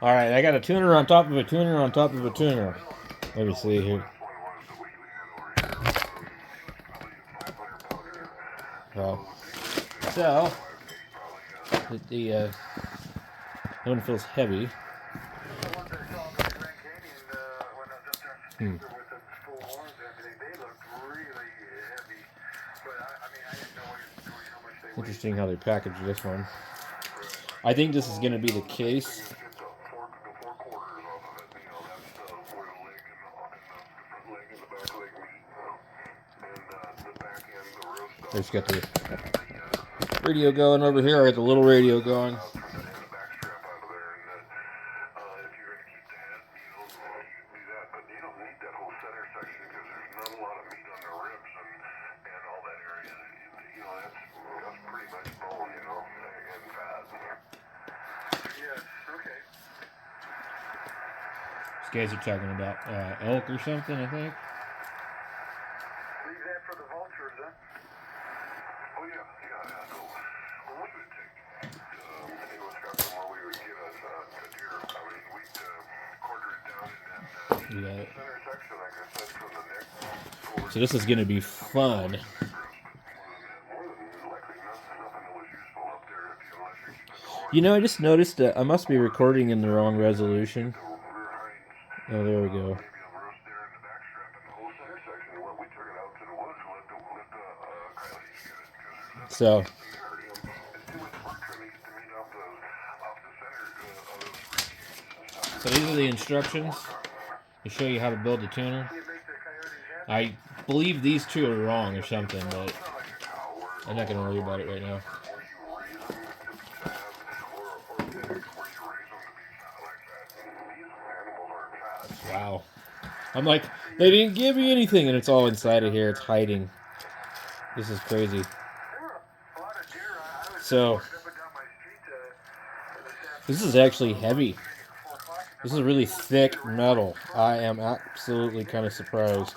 Alright, I got a tuner on top of a tuner on top of a tuner. Let me see here. So, the one feels heavy. Interesting how they package this one. I think this is going to be the case. I just got the radio going over here. I got the little radio going. These guys are talking about elk or something, I think. Leave that for the vultures, huh? Oh, yeah. No. Well, we would take, Wisconsin, where we would get us a deer. I mean, we'd quarter it down and then the center section, like I said, from the neck. So this is going to be fun. You know, I just noticed that I must be recording in the wrong resolution. Oh, there we go. So these are the instructions to show you how to build the tuner. I believe these two are wrong or something, but I'm not going to worry about it right now. Wow. I'm like, they didn't give me anything, and it's all inside of here. It's hiding. This is crazy. So, this is actually heavy. This is really thick metal. I am absolutely kind of surprised.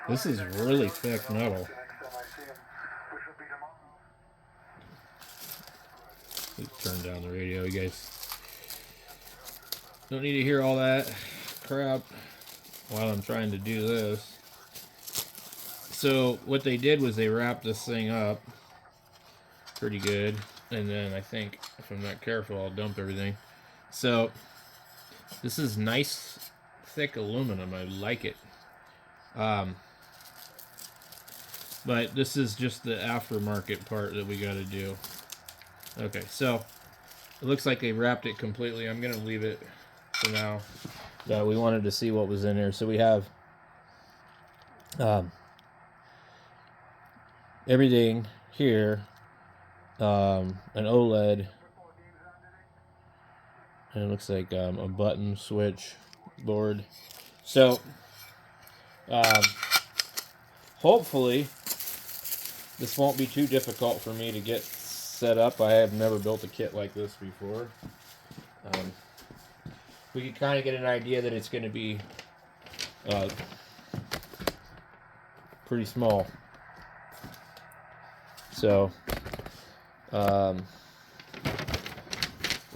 This is really thick metal. Turn down the radio, you guys. Don't need to hear all that crap while I'm trying to do this. So what they did was they wrapped this thing up pretty good, and then I think if I'm not careful, I'll dump everything. So this is nice thick aluminum. I like it. But this is just the aftermarket part that we got to do. Okay, so it looks like they wrapped it completely. I'm going to leave it for now. We wanted to see what was in there. So we have everything here, an OLED, and it looks like a button switch board. So hopefully this won't be too difficult for me to get set up. I have never built a kit like this before. We can kind of get an idea that it's going to be pretty small. So what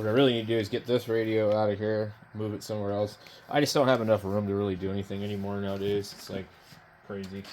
I really need to do is get this radio out of here, move it somewhere else. I just don't have enough room to really do anything anymore nowadays. It's like crazy.